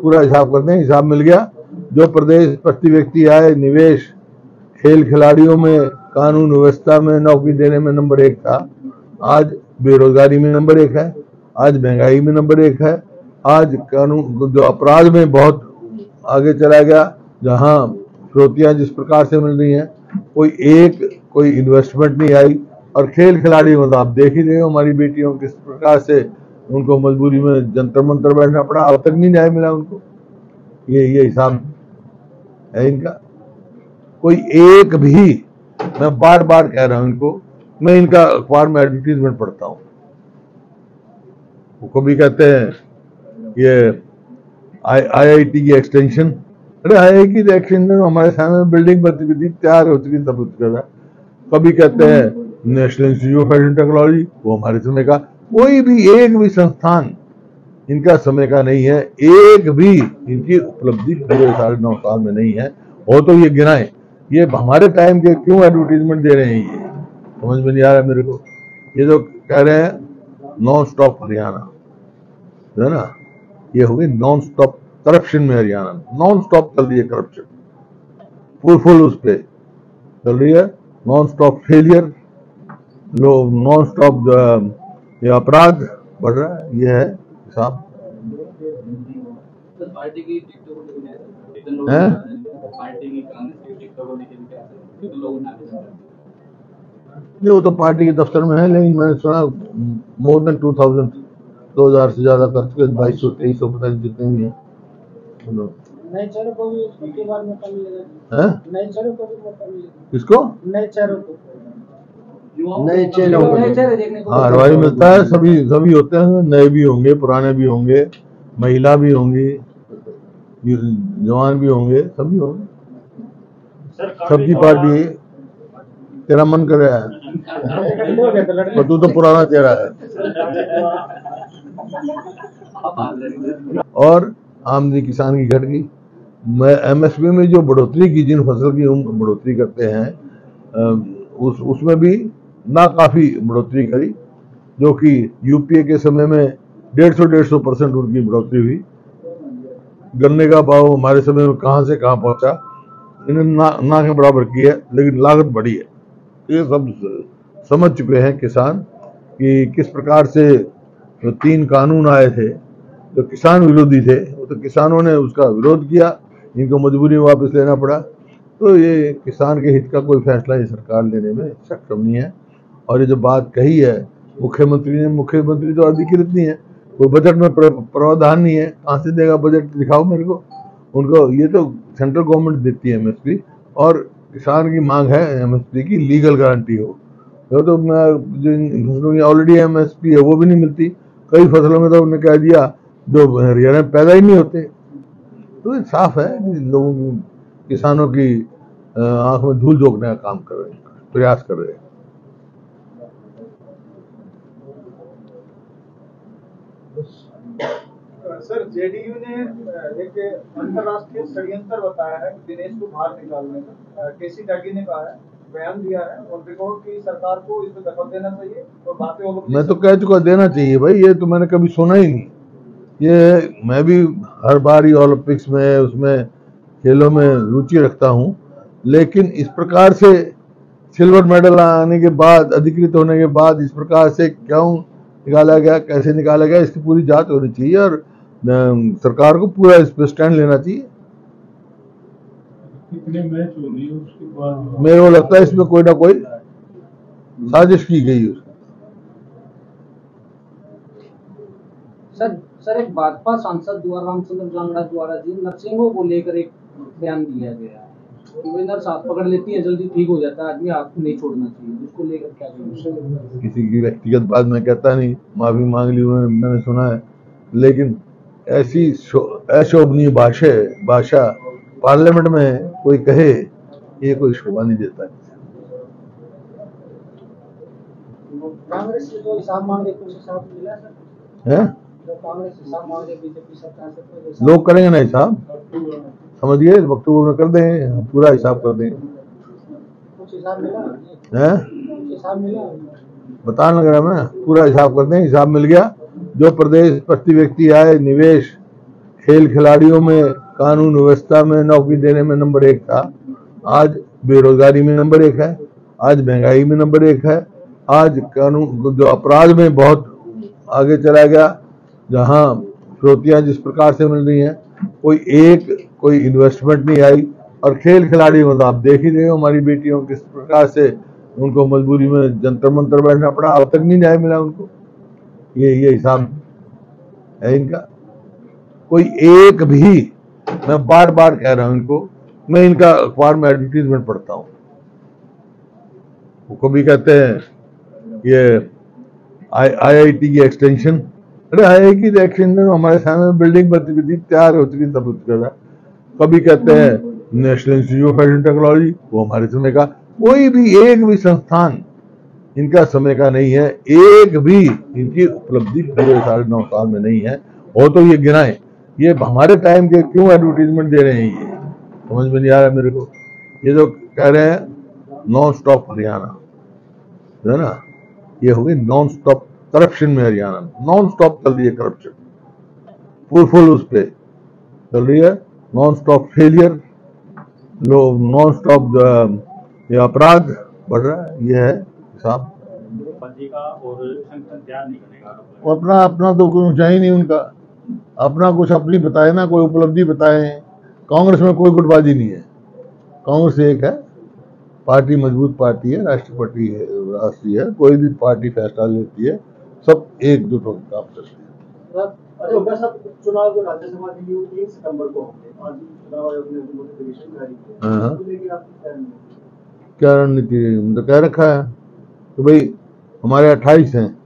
पूरा हिसाब करते हैं, हिसाब मिल गया। जो प्रदेश प्रति व्यक्ति आय, निवेश, खेल खिलाड़ियों में, कानून व्यवस्था में, नौकरी देने में नंबर 1 था, आज बेरोजगारी में नंबर 1 है, आज महंगाई में नंबर 1 है, आज कानून जो अपराध में बहुत आगे चला गया, जहां फिरौतियां जिस प्रकार से मिल रही हैं, कोई इन्वेस्टमेंट नहीं आई। और खेल खिलाड़ी मतलब आप देख ही रहे हो, हमारी बेटियों किस प्रकार से उनको मजबूरी में जंतर मंतर बैठना पड़ा, अब तक नहीं न्याय मिला उनको। ये हिसाब है इनका। कोई एक भी, मैं बार बार कह रहा हूं इनको, मैं इनका अखबार में एडवर्टीजमेंट पढ़ता हूं, वो कभी कहते हैं ये IIT की एक्सटेंशन, अरे IIT की एक्सटेंशन हमारे सामने बिल्डिंग बनती हुई थी, तैयार हो चुकी तब उसका। कभी कहते हैं national institute of fashion technology, वो हमारे समय का। कोई भी एक भी संस्थान इनका समय का नहीं है, एक भी इनकी उपलब्धि पूरे 9.5 साल में नहीं है। हो तो ये गिनाएं, ये हमारे टाइम के क्यों एडवर्टीजमेंट दे रहे हैं, ये समझ में नहीं आ रहा मेरे को। ये जो कह रहे हैं नॉन स्टॉप हरियाणा, है ना, ये हो गई नॉन स्टॉप करप्शन में हरियाणा, नॉन स्टॉप चल रही है करप्शन, फुल उस पर चल रही है, non stop failure, non stop ये अपराध बढ़ रहा है। ये है हिसाब है। वो तो पार्टी के दफ्तर में है, लेकिन मैंने सुना मोर देन 2000 से ज्यादा कर चुके, 2200-2300 पता नहीं जितने भी हैं। नए चेहरों को भी इसके बाद मौका मिलेगा, नए चेहरों को भी मौका मिलेगा। किसको? नए चेहरों को, नए चेहरे देखने को। हाँ, भाई मिलता है, सभी होते हैं, नए भी होंगे, पुराने भी होंगे, महिला भी होंगी, जवान भी होंगे, सभी होंगे। सबकी पार्टी। तेरा मन कर रहा है तो तू तो पुराना चेहरा है। और आमदनी किसान की घट गई। MSP में जो बढ़ोतरी की, जिन फसल की बढ़ोतरी करते हैं, उसमें भी ना काफी बढ़ोतरी करी, जो कि UPA के समय में 150% उनकी बढ़ोतरी हुई। गन्ने का भाव हमारे समय में कहां से कहां पहुंचा, इन्होंने ना के बराबर की है, लेकिन लागत बढ़ी है। ये सब समझ चुके हैं किसान कि किस प्रकार से 3 कानून आए थे जो किसान विरोधी थे, तो किसानों ने उसका विरोध किया, इनको मजबूरी में वापस लेना पड़ा। तो ये किसान के हित का कोई फैसला ये सरकार लेने में सक्षम नहीं है। और ये जो बात कही है मुख्यमंत्री तो अधिकृत नहीं है, कोई बजट में प्रावधान नहीं है, कहाँ से देगा बजट, दिखाओ मेरे को उनको। ये तो सेंट्रल गवर्नमेंट देती है MSP, और किसान की मांग है MSP की लीगल गारंटी हो। तो जो ऑलरेडी MSP है वो भी नहीं मिलती, कई फसलों में तो उन्होंने कह दिया जो हरियाणा में पैदा ही नहीं होते। तो ये साफ है कि लोगों की, किसानों की आंख में धूल झोंकने का काम कर रहे हैं, प्रयास कर रहे हैं। सर, JDU ने एक अंतर्राष्ट्रीय षड्यंत्र बताया है दिनेश को बाहर निकालने का। KC त्यागी ने कहा है, बयान दिया है और रिपोर्ट की सरकार को इस पर दखल देना चाहिए और बातें वो लोग। मैं तो कह चुका देना चाहिए भाई, ये तो मैंने कभी सुना ही नहीं। ये मैं भी हर बार ही ओलंपिक्स में, उसमें खेलों में रुचि रखता हूँ, लेकिन इस प्रकार से सिल्वर मेडल आने के बाद, अधिकृत होने के बाद, इस प्रकार से क्यों निकाला गया, कैसे निकाला गया, इसकी पूरी जांच होनी चाहिए और सरकार को पूरा इस पर स्टैंड लेना चाहिए। कितने मैच हो रही है उसके बाद मेरे को लगता है इसमें कोई ना कोई साजिश की गई है। सर एक भाजपा सांसद रामचंद्र जांगड़ा द्वारा जी नर्सिंगों को लेकर एक बयान दिया गया है कि नर्स हाथ पकड़ लेती है, जल्दी ठीक हो जाता है आदमी, आपको नहीं छोड़ना चाहिए, उसको लेकर क्या कहेंगे? किसी की व्यक्तिगत बात मैं कहता नहीं, माफी मांग ली उन्होंने, मैंने सुना है, लेकिन ऐसी अशोभनीय भाषा पार्लियामेंट में कोई कहे, ये कोई शोभा नहीं देता है। कांग्रेस से जो हिसाब मांगे कुछ हिसाब मिला सर? है कांग्रेस हिसाब मांगे बीजेपी सरकार से, लोग करेंगे ना हिसाब, समझिए, वक्तव्य में कर दें, पूरा हिसाब कर दें। कुछ हिसाब मिला है, हिसाब मिला, बता लग रहा मैं, पूरा हिसाब कर दें, हिसाब मिल गया। जो प्रदेश प्रति व्यक्ति आय, निवेश, खेल खिलाड़ियों में, कानून व्यवस्था में, नौकरी देने में नंबर 1 था। आज बेरोजगारी में नंबर 1 है, आज महंगाई में नंबर 1 है, आज कानून जो अपराध में बहुत आगे चला गया, जहां फिरौतियां जिस प्रकार से मिल रही हैं, कोई इन्वेस्टमेंट नहीं आई। और खेल खिलाड़ी मतलब आप देख ही रहे हो, हमारी बेटियों किस प्रकार से उनको मजबूरी में जंतर मंतर बैठना पड़ा, अब तक नहीं न्याय मिला उनको। ये हिसाब है इनका। कोई एक भी, मैं बार बार कह रहा हूं इनको, मैं इनका अखबार में एडवर्टीजमेंट पढ़ता हूं, वो कभी कहते हैं ये IIT की एक्सटेंशन, अरे IIT की एक्सटेंशन हमारे सामने बिल्डिंग बन चुकी थी, तैयार हो चुकी, सब कुछ कर। कभी कहते हैं national institute of fashion technology, वो हमारे समय का। कोई भी एक भी संस्थान इनका समय का नहीं है, एक भी इनकी उपलब्धि पूरे 9.5 साल में नहीं है। हो तो ये गिनाएं, ये हमारे टाइम के क्यों एडवर्टीजमेंट दे रहे हैं, ये समझ में नहीं आ रहा मेरे को। ये जो कह रहे हैं नॉन स्टॉप हरियाणा, है ना, ये हो गई नॉन स्टॉप करप्शन में हरियाणा में, नॉन स्टॉप चल रही है करप्शन, फुल उस पर चल रही है, non stop failure, non stop ये अपराध बढ़ रहा है। ये है साहब अपना तो कुछ ऊंचाई नहीं उनका, अपना कुछ अपनी बताए ना, कोई उपलब्धि बताए। कांग्रेस में कोई गुटबाजी नहीं है, कांग्रेस एक है, पार्टी मजबूत पार्टी है, राष्ट्रीय है, राष्ट्रीय है। कोई भी पार्टी फैसला लेती है, सब एकजुट होकर काम करती है। चुनाव जो राज्यसभा के लिए 3 सितंबर को होंगे, आज चुनाव आयोग ने नोटिफिकेशन जारी किया, क्या रणनीति तो कह रखा है तो भाई हमारे 28 हैं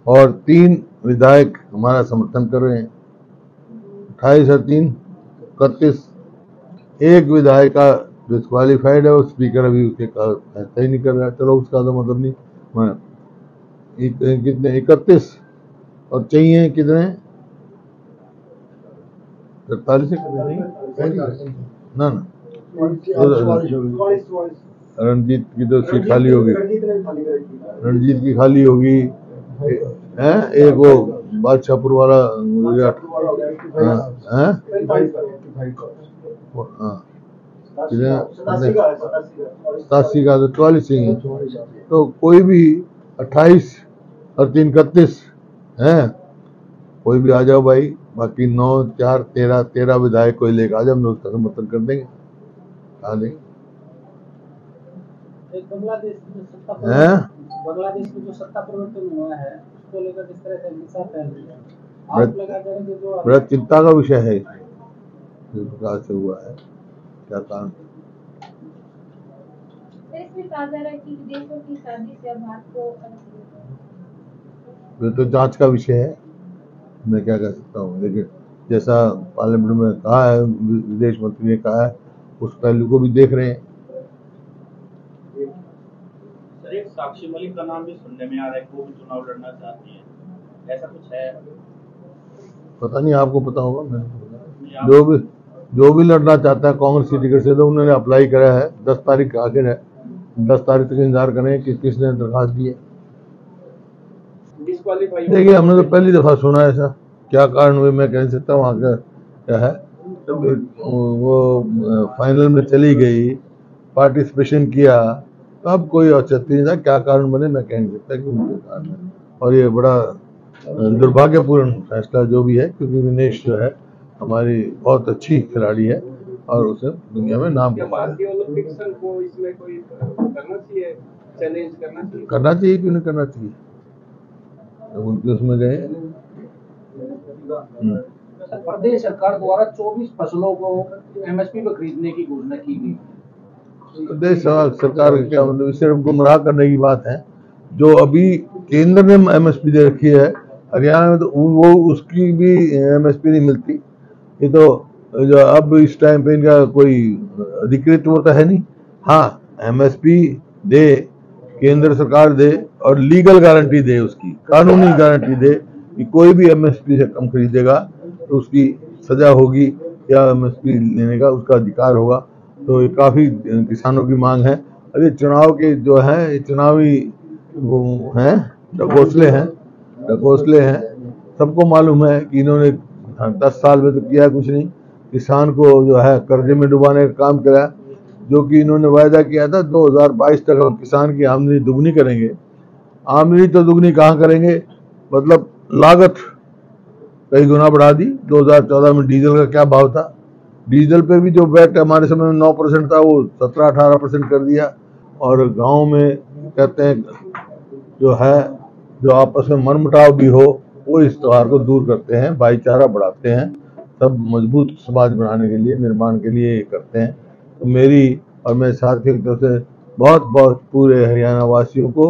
और 3 विधायक हमारा समर्थन कर रहे हैं, 28 और 3 31। एक विधायक का डिस्क्वालीफाइड है, और स्पीकर अभी उसके फैसला ही नहीं कर रहा है। चलो उसका तो मतलब नहीं, कितने 31 और चाहिए कितने 43 ना रणजीत की तो सीट खाली होगी, रणजीत की खाली होगी है, एक वो बादशाहपुर वाला है, 87 का तो 44 ही है। तो कोई भी 28 और 3 31 है, कोई भी आ जाओ भाई, बाकी 9 4 13 विधायक कोई लेकर आ जाओ, हम उसका समर्थन कर देंगे, आ देंगे। बांग्लादेश में जो सत्ता परिवर्तन हुआ है उसको लेकर जिस तरह से हिंसा फैल रही है, आप लगा दें कि जो बड़ा चिंता का विषय है, इस प्रकार से हुआ है, क्या कारण। ये तो जांच का विषय है, मैं क्या कह सकता हूँ, लेकिन जैसा पार्लियामेंट में कहा है, विदेश मंत्री ने कहा है, उस पहलू को भी देख रहे हैं। एक साक्षी मलिक का नाम भी सुनने में आ रहा है, वो भी चुनाव लड़ना चाहती है, ऐसा कुछ है? पता नहीं, आपको पता होगा, मैंने जो भी लड़ना चाहता है कांग्रेस की टिकट से, तो उन्होंने अप्लाई करा है। 10 तारीख आखिर है, 10 तारीख तक इंतजार करें कि किसने दरखास्त दी है। देखिए, हमने तो पहली दफा सुना है ऐसा, क्या कारण हुए मैं कह नहीं सकता, वहाँ का क्या है। वो फाइनल में चली गई, पार्टिसिपेशन किया, अब कोई औचित्य नहीं था, क्या कारण बने मैं कह नहीं सकता कि उनके कारण है। और ये बड़ा दुर्भाग्यपूर्ण फैसला जो भी है, क्योंकि विनेश जो है हमारी बहुत अच्छी खिलाड़ी है और उसे दुनिया में नाम करना चाहिए, क्यों नहीं करना चाहिए, उनके उसमें गए। प्रदेश सरकार द्वारा 24 फसलों को MSP पर खरीदने की घोषणा की गई। प्रदेश सरकार का क्या मतलब, सिर्फ गुमराह करने की बात है। जो अभी केंद्र ने MSP दे रखी है, हरियाणा में तो वो उसकी भी MSP नहीं मिलती। ये तो जो अब इस टाइम पे इनका कोई अधिकृत वो तो है नहीं। हाँ, MSP दे, केंद्र सरकार दे और लीगल गारंटी दे, उसकी कानूनी गारंटी दे कि कोई भी MSP से कम खरीदेगा तो उसकी सजा होगी या MSP लेने का उसका अधिकार होगा। तो ये काफ़ी किसानों की मांग है। अरे चुनाव के जो है, ये चुनावी वो हैं, ढकोसले हैं, सबको मालूम है कि इन्होंने 10 साल में तो किया कुछ नहीं। किसान को जो है कर्जे में डुबाने का काम करा, जो कि इन्होंने वायदा किया था 2022 तक हम किसान की आमदनी दुगनी करेंगे। आमदनी तो दुगनी कहाँ करेंगे, मतलब लागत कई गुना बढ़ा दी। 2014 में डीजल का क्या भाव था, डीजल पे भी जो वैट हमारे समय में 9% था वो 17-18% कर दिया। और गांव में कहते हैं जो है, जो आपस में मनमुटाव भी हो वो इस त्योहार को दूर करते हैं, भाईचारा बढ़ाते हैं, सब मजबूत समाज बनाने के लिए, निर्माण के लिए ये करते हैं। तो मेरी और मेरे साथियों की तरफ से बहुत बहुत पूरे हरियाणा वासियों को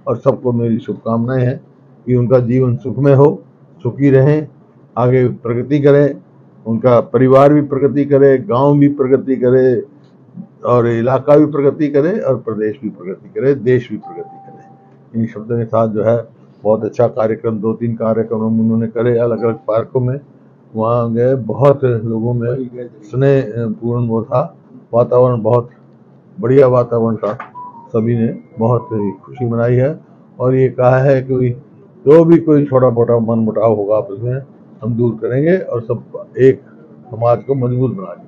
और सबको मेरी शुभकामनाएं हैं कि उनका जीवन सुखमय हो, सुखी रहें, आगे प्रगति करें, उनका परिवार भी प्रगति करे, गांव भी प्रगति करे, और इलाका भी प्रगति करे, और प्रदेश भी प्रगति करे, देश भी प्रगति करे। इन शब्दों के साथ जो है बहुत अच्छा कार्यक्रम, 2-3 कार्यक्रम उन्होंने करे अलग अलग पार्कों में। वहाँ गए, बहुत लोगों में स्नेह पूर्ण वो था, वातावरण बहुत बढ़िया वातावरण था, सभी ने बहुत खुशी मनाई है। और ये कहा है कि जो भी कोई छोटा मोटा मन मुटाव होगा आपस में हम दूर करेंगे और सब एक समाज को मजबूत बनाएंगे।